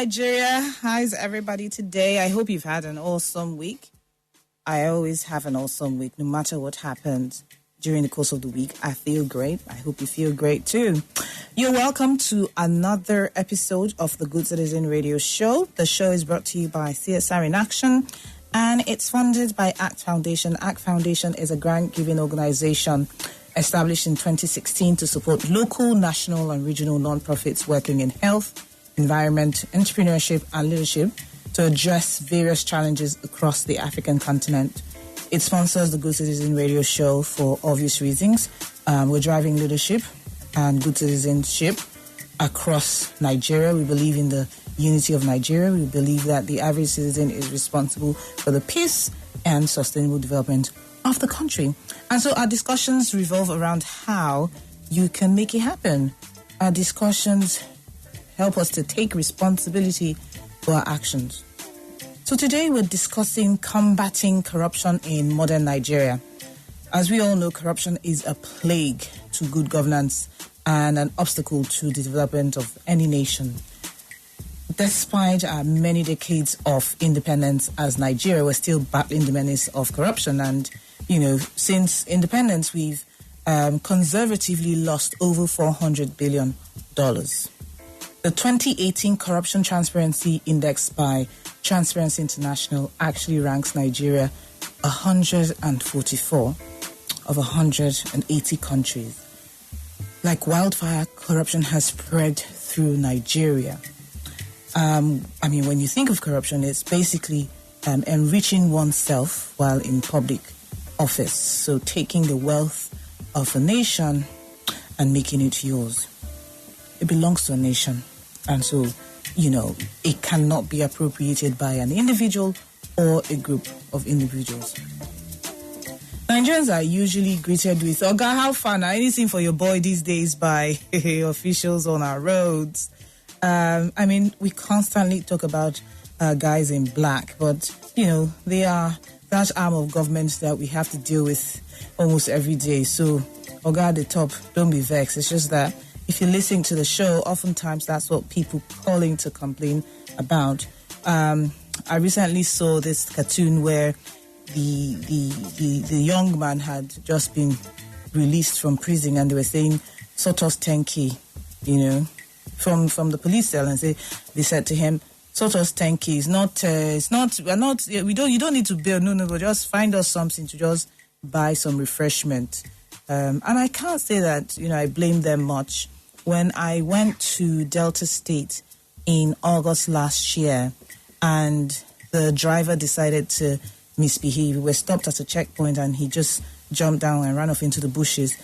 Nigeria. How's everybody today? I hope you've had an awesome week. I always have an awesome week, no matter what happens during the course of the week. I feel great. I hope you feel great too. You're welcome to another episode of the Good Citizen Radio Show. The show is brought to you by CSR in Action, and it's funded by ACT Foundation. ACT Foundation is a grant-giving organization established in 2016 to support local, national, and regional nonprofits working in health, environment, entrepreneurship, and leadership to address various challenges across the African continent. It sponsors the Good Citizen Radio Show for obvious reasons. We're driving leadership and good citizenship across Nigeria. We believe in the unity of Nigeria. We believe that the average citizen is responsible for the peace and sustainable development of the country. And so our discussions revolve around how you can make it happen. Our discussions help us to take responsibility for our actions. So today we're discussing combating corruption in modern Nigeria. As we all know, corruption is a plague to good governance and an obstacle to the development of any nation. Despite our many decades of independence as Nigeria, we're still battling the menace of corruption. And, since independence, we've conservatively lost over $400 billion. The 2018 Corruption Transparency Index by Transparency International actually ranks Nigeria 144 of 180 countries. Like wildfire, corruption has spread through Nigeria. When you think of corruption, it's basically enriching oneself while in public office. So taking the wealth of a nation and making it yours. It belongs to a nation. And so, it cannot be appropriated by an individual or a group of individuals. Nigerians are usually greeted with, "Oga, how far now? Anything for your boy these days" by officials on our roads. We constantly talk about guys in black, but, they are that arm of government that we have to deal with almost every day. So, Oga at the top, don't be vexed. It's just that if you listen to the show, oftentimes that's what people calling to complain about. I recently saw this cartoon where the young man had just been released from prison, and they were saying, "Sort us 10K," from the police cell, and they said to him, "Sort us 10K. You don't need to bail. No, but just find us something to just buy some refreshment." And I can't say that, I blame them much. When I went to Delta State in August last year and the driver decided to misbehave, we were stopped at a checkpoint and he just jumped down and ran off into the bushes.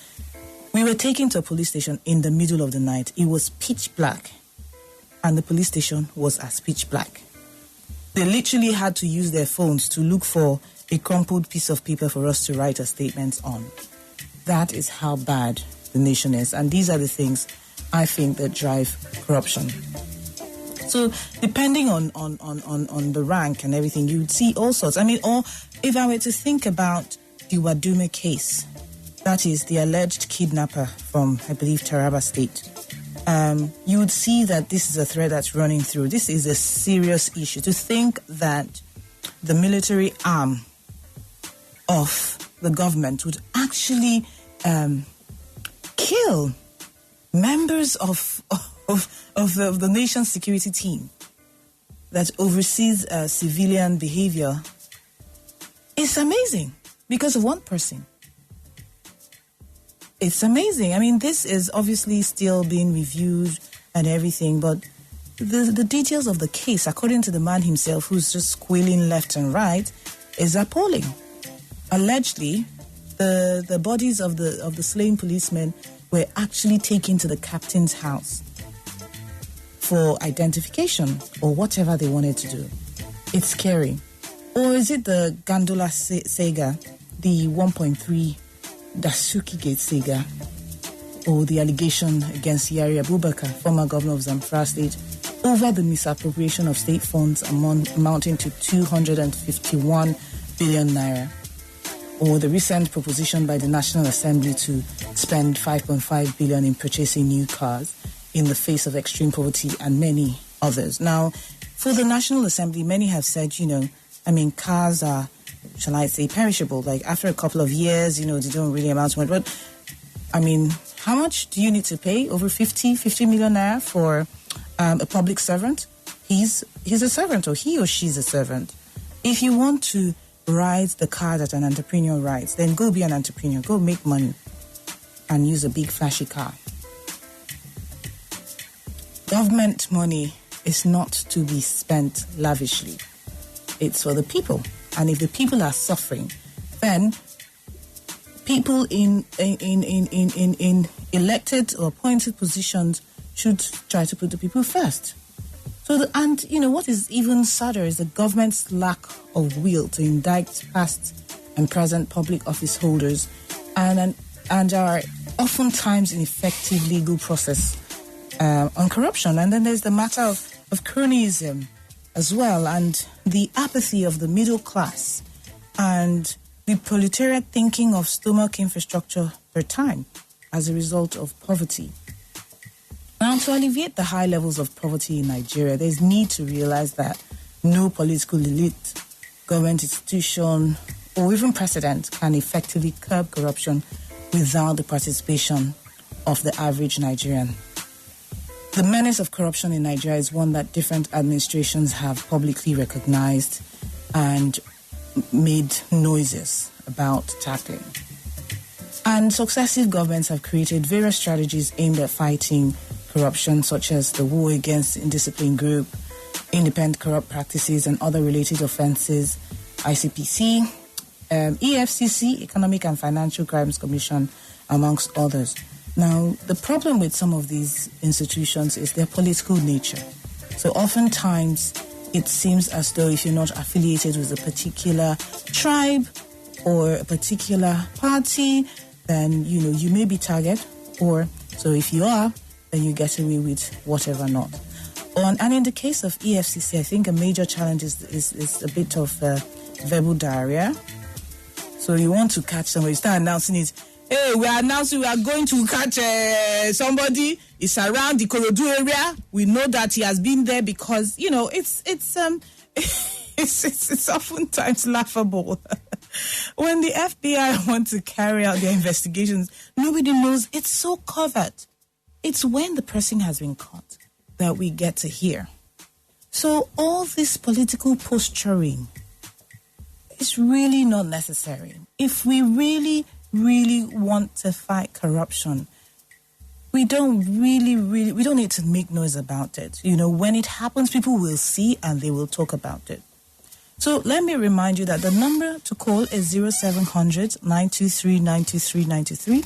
We were taken to a police station in the middle of the night. It was pitch black, and the police station was as pitch black. They literally had to use their phones to look for a crumpled piece of paper for us to write a statement on. That is how bad the nation is. And these are the things I think that drive corruption. So depending on the rank and everything, you would see all sorts. Or if I were to think about the Wadume case, that is the alleged kidnapper from, I believe, Taraba State, you would see that this is a thread that's running through. This is a serious issue. To think that the military arm of the government would actually kill members of the nation's security team that oversees civilian behavior is amazing because of one person. It's amazing. This is obviously still being reviewed and everything, but the details of the case, according to the man himself, who's just squealing left and right, is appalling. Allegedly, the bodies of the slain policemen were actually taken to the captain's house for identification or whatever they wanted to do. It's scary. Or is it the Gandola saga, the 1.3 Dasuki Gate saga, or the allegation against Yari Abubakar, former governor of Zamfara State, over the misappropriation of state funds amounting to 251 billion naira, or the recent proposition by the National Assembly to spend 5.5 billion in purchasing new cars in the face of extreme poverty and many others. Now, for the National Assembly, many have said, cars are, shall I say, perishable. Like after a couple of years, they don't really amount to much. But, how much do you need to pay? Over 50 million naira for a public servant? He's a servant, or he or she's a servant. If you want to ride the car that an entrepreneur rides, then go be an entrepreneur. Go make money and use a big flashy car. Government money is not to be spent lavishly. It's for the people. And if the people are suffering, then people in elected or appointed positions should try to put the people first. What is even sadder is the government's lack of will to indict past and present public office holders and our oftentimes ineffective legal process on corruption. And then there's the matter of cronyism as well, and the apathy of the middle class and the proletariat thinking of stomach infrastructure per time as a result of poverty. Now, to alleviate the high levels of poverty in Nigeria, there's need to realize that no political elite, government institution, or even president can effectively curb corruption without the participation of the average Nigerian. The menace of corruption in Nigeria is one that different administrations have publicly recognized and made noises about tackling. And successive governments have created various strategies aimed at fighting corruption, such as the War Against Indisciplined Group, Independent Corrupt Practices and Other Related Offences, ICPC, EFCC, Economic and Financial Crimes Commission, amongst others. Now, the problem with some of these institutions is their political nature. So oftentimes, it seems as though if you're not affiliated with a particular tribe or a particular party, then, you may be target, or so if you are, then you get away with whatever not. And in the case of EFCC, I think a major challenge is a bit of verbal diarrhea. So you want to catch somebody, start announcing it. Hey, we are announcing we are going to catch somebody. It's around the Korodu area. We know that he has been there because, it's oftentimes laughable. When the FBI want to carry out their investigations, nobody knows. It's so covert. It's when the person has been caught that we get to hear. So all this political posturing is really not necessary. If we really want to fight corruption, we don't need to make noise about it. When it happens, people will see and they will talk about it. So let me remind you that the number to call is 0700 923 923 93.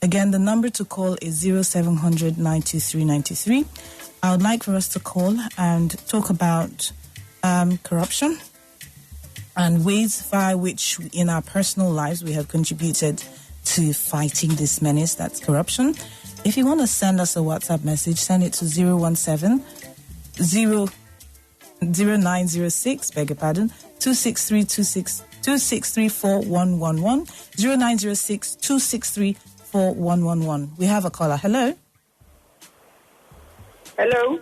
Again, the number to call is 0700 923 93. I would like for us to call and talk about corruption and ways by which in our personal lives we have contributed to fighting this menace that's corruption. If you want to send us a WhatsApp message, send it to 0906, 263-411, 0906-263-4111. We have a caller. Hello. Hello.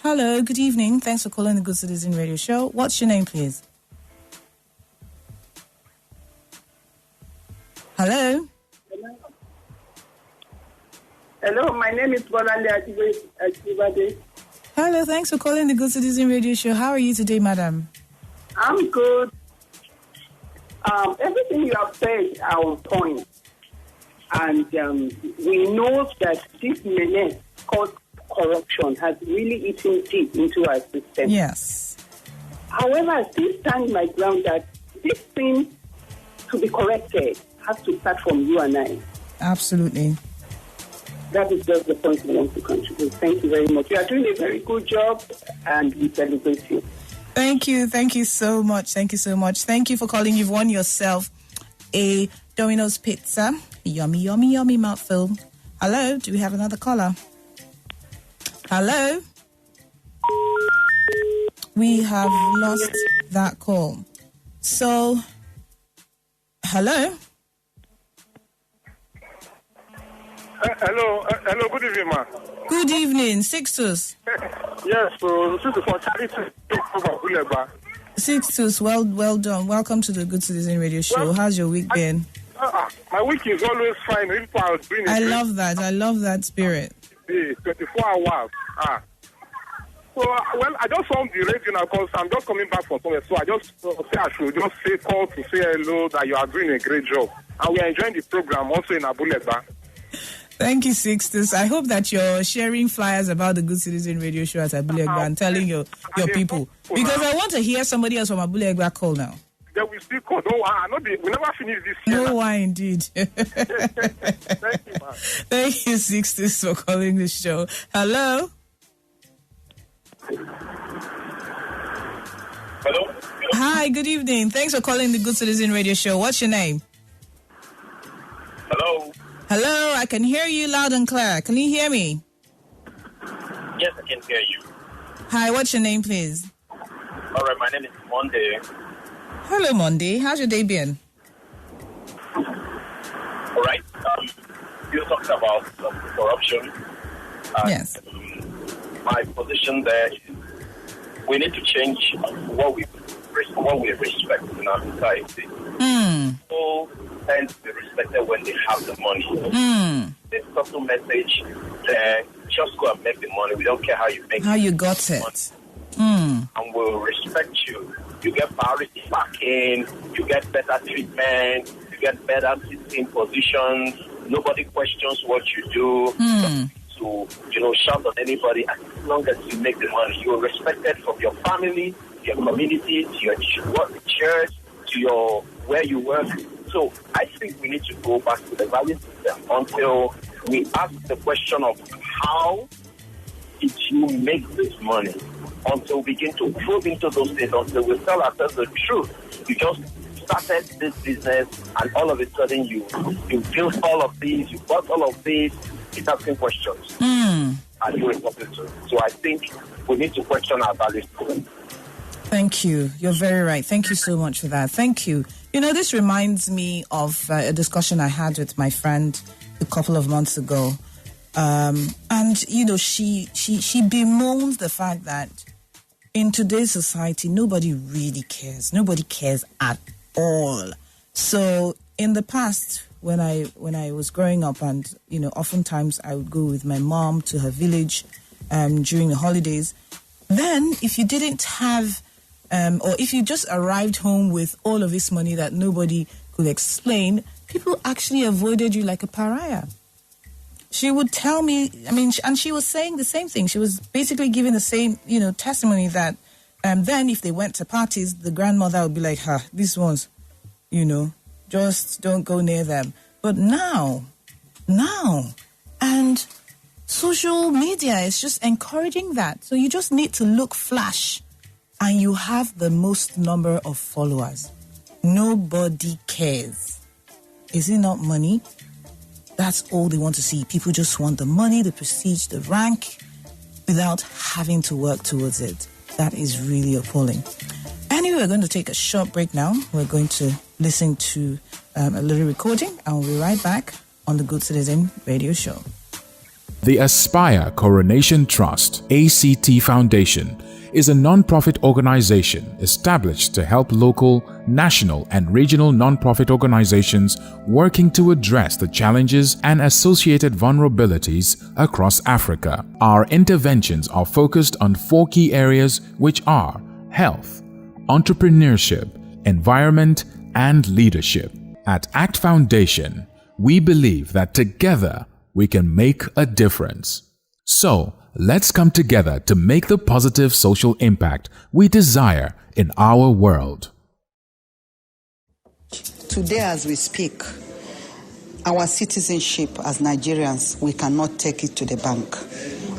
Hello, good evening. Thanks for calling the Good Citizen Radio Show. What's your name, please? Hello. Hello, my name is Bolande Akibade. Hello, thanks for calling the Good Citizen Radio Show. How are you today, madam? I'm good. Everything you have said are on point. And we know that this menace called corruption has really eaten deep into our system. Yes. However, I still stand my ground that this thing to be corrected has to start from you and I. Absolutely. That is just the point we want to contribute. Thank you very much. You are doing a very good job, and we celebrate you. Thank you. Thank you so much. Thank you so much. Thank you for calling. You've won yourself a Dominos Pizza. Yummy, yummy, yummy mouthful. Hello? Do we have another caller? Hello? We have lost that call. So, hello? Hello, good evening, ma. Good evening, Sixtus. Yes, so this is for charity. Sixtus, well done. Welcome to the Good Citizen Radio Show. How's your week been? My week is always fine. I love that spirit. 24 hours. So, I just found the radio now because I'm just coming back from somewhere. So I just I should just call to say hello, that you are doing a great job. And we are enjoying the program also in Abulegba. Thank you, Sixtus. I hope that you're sharing flyers about the Good Citizen Radio Show at Abulegba and telling your people. Because I want to hear somebody else from Abulegba call now. Yeah, we still call. We never finish this year. No, why indeed. Thank you, man. Thank you, Sixtus, for calling the show. Hello? Hello? Hi, good evening. Thanks for calling the Good Citizen Radio Show. What's your name? Hello? Hello, I can hear you loud and clear. Can you hear me? Yes, I can hear you. Hi, what's your name, please? All right, my name is Monday. Hello, Monday. How's your day been? All right. You talked about corruption. Yes. My position there is we need to change what we respect in our society. People tend to be respected when they have the money. This subtle message there, just go and make the money. We don't care how you make it. How you got it. And we'll respect you. You get priority parking, you get better treatment, you get better sitting positions. Nobody questions what you do. To shout at anybody. As long as you make the money, you are respected from your family, your community, to your church, to your where you work. So I think we need to go back to the value system until we ask the question of how did you make this money? Until we begin to probe into those things, until we tell ourselves the truth. You just started this business and all of a sudden you built all of these, you bought all of these. It's asking questions. And you respond to. So I think we need to question our values. Thank you. You're very right. Thank you so much for that. Thank you. This reminds me of a discussion I had with my friend a couple of months ago. And she bemoans the fact that in today's society, nobody really cares. Nobody cares at all. So in the past, when I was growing up, and oftentimes I would go with my mom to her village during the holidays. Then, if you didn't have, or if you just arrived home with all of this money that nobody could explain, people actually avoided you like a pariah. She would tell me, and she was saying the same thing. She was basically giving the same, testimony that then if they went to parties, the grandmother would be like, these ones, just don't go near them. But now, and social media is just encouraging that. So you just need to look flash and you have the most number of followers. Nobody cares. Is it not money? That's all they want to see. People just want the money, the prestige, the rank, without having to work towards it. That is really appalling. Anyway, we're going to take a short break now. We're going to listen to a little recording, and we'll be right back on the Good Citizen Radio Show. The Aspire Coronation Trust, ACT Foundation, is a non-profit organization established to help local, national, and regional non-profit organizations working to address the challenges and associated vulnerabilities across Africa. Our interventions are focused on 4 key areas, which are health, entrepreneurship, environment, and leadership. At ACT Foundation, we believe that together we can make a difference. So, let's come together to make the positive social impact we desire in our world. Today, as we speak, our citizenship as Nigerians, we cannot take it to the bank.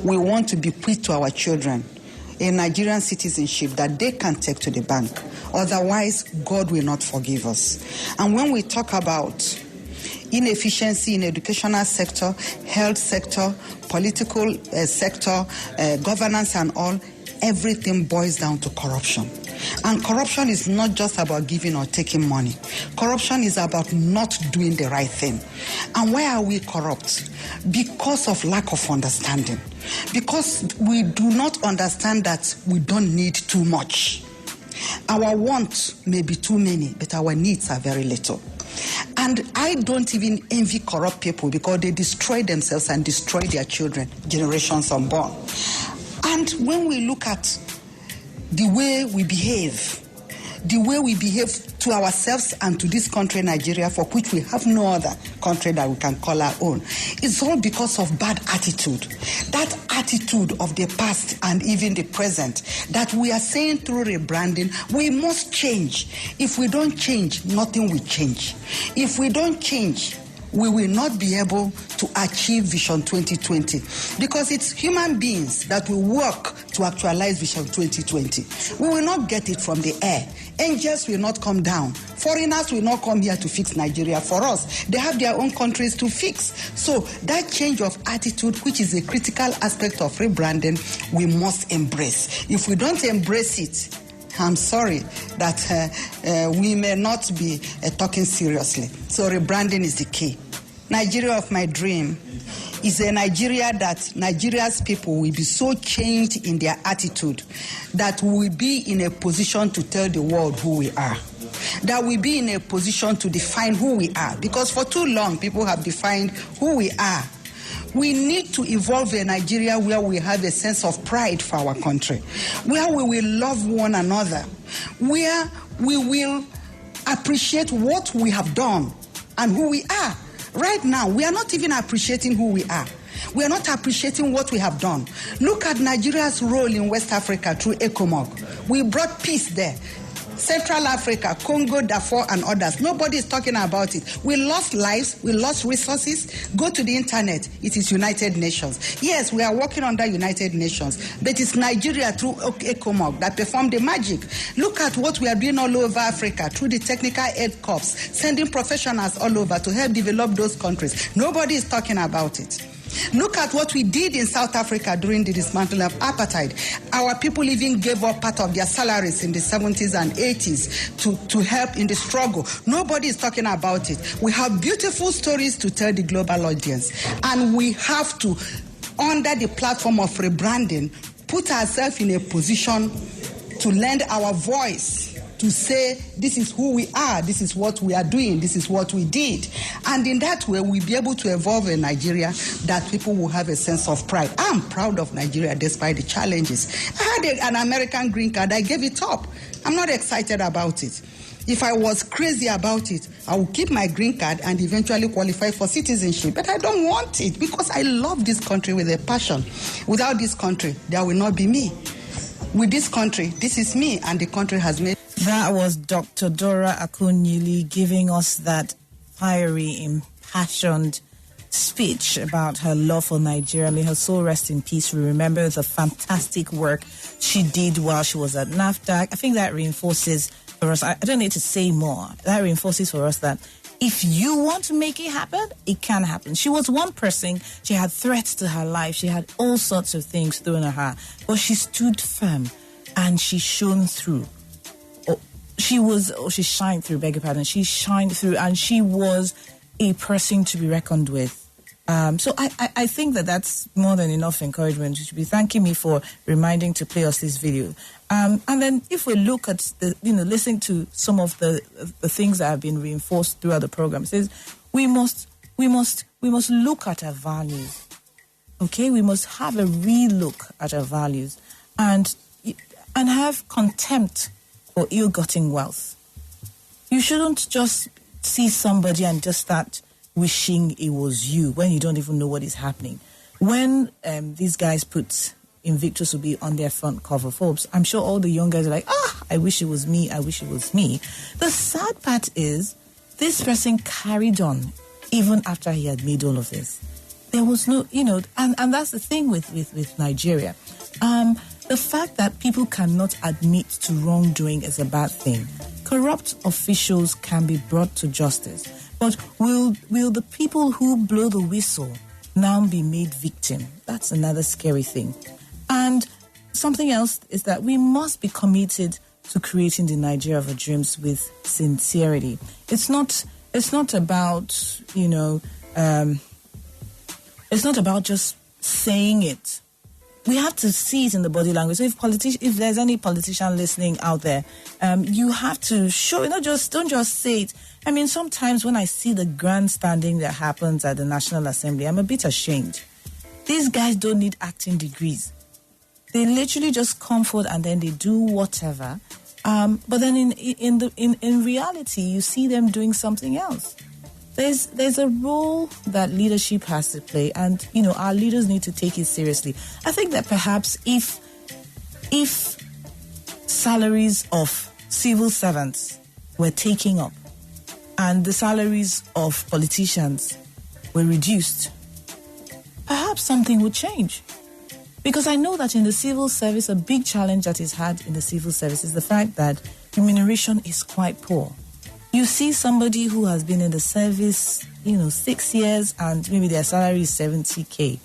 We want to bequeath to our children a Nigerian citizenship that they can take to the bank. Otherwise, God will not forgive us. And when we talk about inefficiency in educational sector, health sector, political sector, governance and all, everything boils down to corruption. And corruption is not just about giving or taking money. Corruption is about not doing the right thing. And why are we corrupt? Because of lack of understanding. Because we do not understand that we don't need too much. Our wants may be too many, but our needs are very little. And I don't even envy corrupt people because they destroy themselves and destroy their children, generations unborn. And when we look at the way we behave to ourselves and to this country, Nigeria, for which we have no other country that we can call our own, it's all because of bad attitude. That attitude of the past and even the present that we are saying through rebranding, we must change. If we don't change, nothing will change. If we don't change, we will not be able to achieve Vision 2020 because it's human beings that will work to actualize Vision 2020. We will not get it from the air. Angels will not come down. Foreigners will not come here to fix Nigeria for us. They have their own countries to fix. So that change of attitude, which is a critical aspect of rebranding, we must embrace. If we don't embrace it, I'm sorry that we may not be talking seriously. So rebranding is the key. Nigeria of my dream is a Nigeria that Nigeria's people will be so changed in their attitude that we will be in a position to tell the world who we are. That we be in a position to define who we are. Because for too long, people have defined who we are. We need to evolve a Nigeria where we have a sense of pride for our country, where we will love one another, where we will appreciate what we have done and who we are. Right now, we are not even appreciating who we are. We are not appreciating what we have done. Look at Nigeria's role in West Africa through ECOMOG. We brought peace there. Central Africa, Congo, Darfur, and others. Nobody is talking about it. We lost lives. We lost resources. Go to the internet. It is United Nations. Yes, we are working under United Nations, but it's Nigeria through ECOMOG that performed the magic. Look at what we are doing all over Africa through the Technical Aid Corps, sending professionals all over to help develop those countries. Nobody is talking about it. Look at what we did in South Africa during the dismantling of apartheid. Our people even gave up part of their salaries in the 70s and 80s to help in the struggle. Nobody is talking about it. We have beautiful stories to tell the global audience. And we have to, under the platform of rebranding, put ourselves in a position to lend our voice to say, this is who we are, this is what we are doing, this is what we did. And in that way, we'll be able to evolve a Nigeria that people will have a sense of pride. I'm proud of Nigeria despite the challenges. I had an American green card, I gave it up. I'm not excited about it. If I was crazy about it, I would keep my green card and eventually qualify for citizenship. But I don't want it because I love this country with a passion. Without this country, there will not be me. With this country, this is me, and the country has made. That was Dr. Dora Akunyili giving us that fiery, impassioned speech about her love for Nigeria. May her soul rest in peace. We remember the fantastic work she did while she was at NAFDAC. I think that reinforces for us, I don't need to say more, that reinforces for us that if you want to make it happen, it can happen. She was one person. She had threats to her life. She had all sorts of things thrown at her. But she stood firm and she shone through. She shined through, beg your pardon. She shined through and she was a person to be reckoned with. So I think that more than enough encouragement. You should be thanking me for reminding to play us this video. And then if we look at listening to some of the things that have been reinforced throughout the program, it says we must look at our values. Okay, we must have a re-look at our values and have contempt for ill-gotten wealth. You shouldn't just see somebody and just start wishing it was you when you don't even know what is happening. When these guys put Invictus will be on their front cover, Forbes, I'm sure all the young guys are like, I wish it was me, I wish it was me. The sad part is this person carried on even after he had made all of this. There was no, and that's the thing with Nigeria. The fact that people cannot admit to wrongdoing is a bad thing. Corrupt officials can be brought to justice. But will the people who blow the whistle now be made victim? That's another scary thing. And something else is that we must be committed to creating the Nigeria of our dreams with sincerity. It's not about, it's not about just saying it. We have to see it in the body language. So if there's any politician listening out there, you have to show it. Don't just say it. I mean, sometimes when I see the grandstanding that happens at the National Assembly, I'm a bit ashamed. These guys don't need acting degrees. They literally just come forward and then they do whatever. But then in reality, you see them doing something else. There's a role that leadership has to play, and our leaders need to take it seriously. I think that perhaps if salaries of civil servants were taken up and the salaries of politicians were reduced, perhaps something would change. Because I know that in the civil service, a big challenge that is had in the civil service is the fact that remuneration is quite poor. You see somebody who has been in the service, 6 years, and maybe their salary is 70K.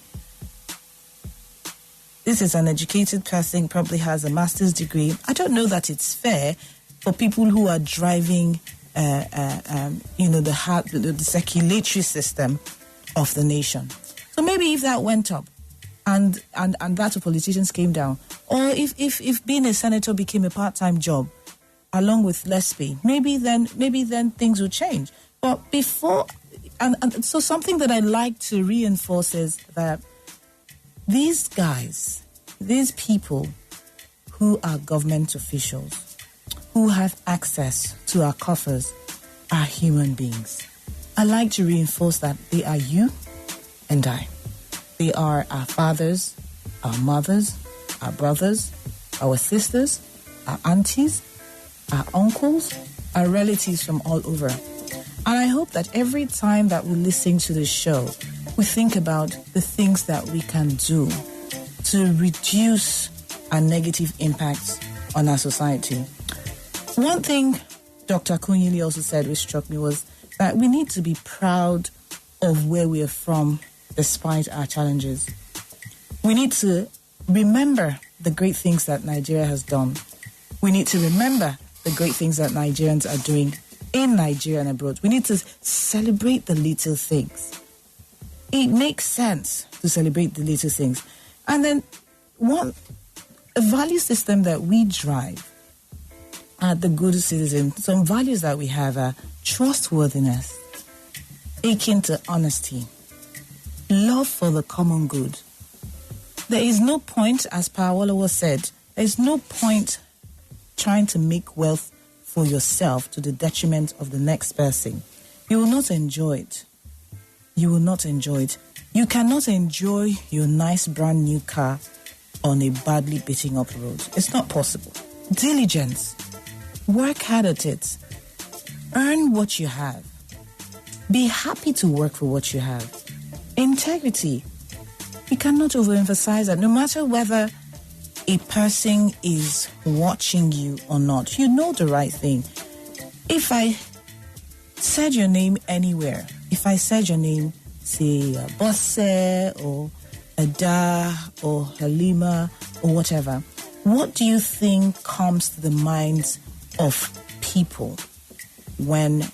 This is an educated person, probably has a master's degree. I don't know that it's fair for people who are driving, the circulatory system of the nation. So maybe if that went up, and that of politicians came down, or if being a senator became a part-time job, along with less pay, maybe then things will change. But before, and so something that I like to reinforce is that these guys, these people who are government officials, who have access to our coffers, are human beings. I like to reinforce that they are you and I. They are our fathers, our mothers, our brothers, our sisters, our aunties, our uncles, our relatives from all over. And I hope that every time that we listen to the show, we think about the things that we can do to reduce our negative impacts on our society. One thing Dr. Akunyili also said, which struck me, was that we need to be proud of where we are from despite our challenges. We need to remember the great things that Nigeria has done. We need to remember the great things that Nigerians are doing in Nigeria and abroad. We need to celebrate the little things. It makes sense to celebrate the little things. And then a value system that we drive at the Good Citizen, some values that we have are trustworthiness, akin to honesty, love for the common good. There is no point, as Pawolowo said, there is no point trying to make wealth for yourself to the detriment of the next person. You will not enjoy it. You will not enjoy it. You cannot enjoy your nice brand new car on a badly beaten up road. It's not possible. Diligence. Work hard at it. Earn what you have. Be happy to work for what you have. Integrity. We cannot overemphasize that. No matter whether a person is watching you or not, you know the right thing. If I said your name anywhere, if I said your name, say Bosse or Ada or Halima or whatever, what do you think comes to the minds of people when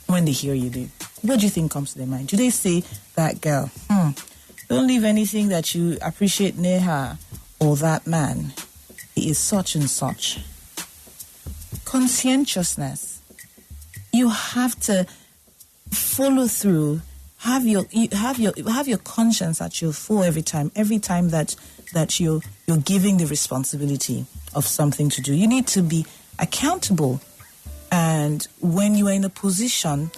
they hear you do? What do you think comes to their mind? Do they say, that girl, don't leave anything that you appreciate near her, or that man, he is such and such? Conscientiousness. You have to follow through. Have your conscience at your full every time that you're giving the responsibility of something to do. You need to be accountable. And when you are in a position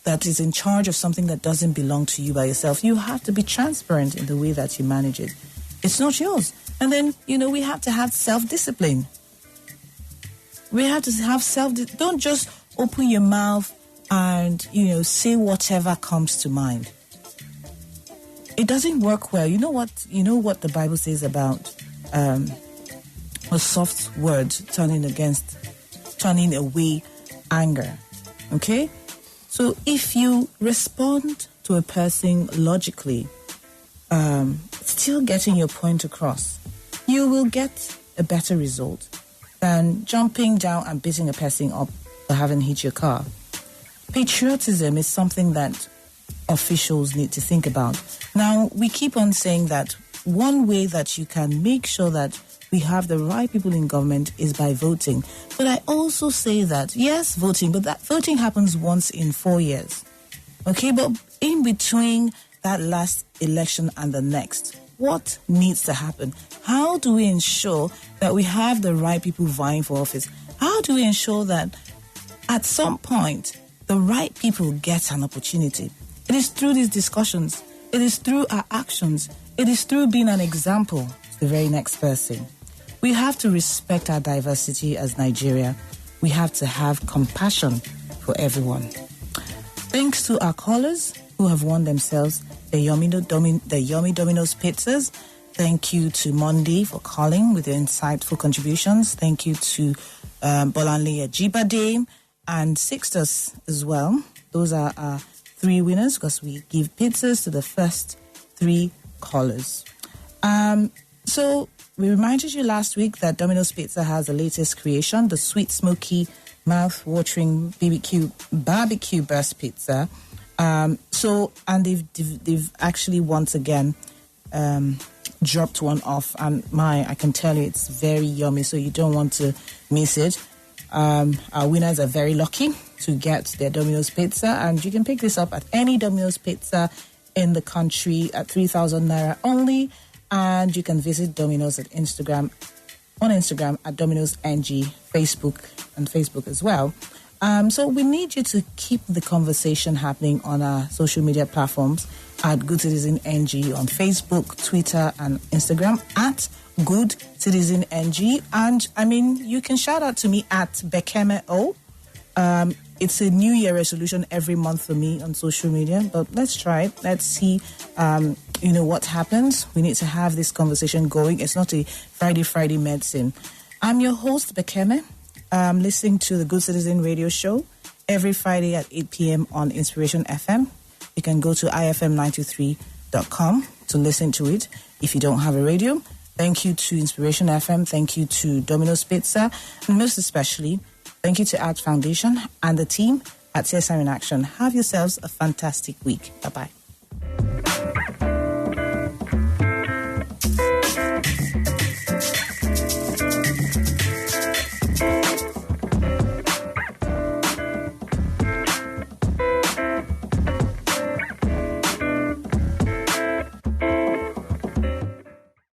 that is in charge of something that doesn't belong to you by yourself, you have to be transparent in the way that you manage it. It's not yours. And then, we have to have self-discipline. We have to have don't just open your mouth and, say whatever comes to mind. It doesn't work well. You know what the Bible says about a soft word turning away anger. Okay? So if you respond to a person logically, still getting your point across, you will get a better result than jumping down and beating a person up for having hit your car. Patriotism is something that officials need to think about. Now, we keep on saying that one way that you can make sure that we have the right people in government is by voting. But I also say that, yes, voting, but that voting happens once in 4 years. Okay, but in between that last election and the next, what needs to happen? How do we ensure that we have the right people vying for office? How do we ensure that at some point the right people get an opportunity? It is through these discussions. It is through our actions. It is through being an example to the very next person. We have to respect our diversity as Nigeria. We have to have compassion for everyone. Thanks to our callers who have won themselves the yummy Dominos Pizzas. Thank you to Monday for calling with your insightful contributions. Thank you to Bolanle Ajibade and Sixtus as well. Those are our 3 winners because we give pizzas to the first 3 callers. So we reminded you last week that Dominos Pizza has the latest creation, the sweet, smoky, mouth-watering barbecue burst pizza. And they've actually once again dropped one off, and I can tell you it's very yummy, so you don't want to miss it. Our winners are very lucky to get their Domino's Pizza, and you can pick this up at any Domino's Pizza in the country at 3,000 naira only. And you can visit Domino's on Instagram at Domino's NG, Facebook as well. So we need you to keep the conversation happening on our social media platforms at Good Citizen NG on Facebook, Twitter, and Instagram at Good Citizen NG. And you can shout out to me at Bekeme O. It's a New Year resolution every month for me on social media, but let's try it. Let's see, what happens. We need to have this conversation going. It's not a Friday medicine. I'm your host, Bekeme. Listening to the Good Citizen Radio Show every Friday at 8 p.m. on Inspiration FM. You can go to ifm923.com to listen to it if you don't have a radio. Thank you to Inspiration FM. Thank you to Dominos Pizza. And most especially, thank you to Art Foundation and the team at CSR in Action. Have yourselves a fantastic week. Bye-bye.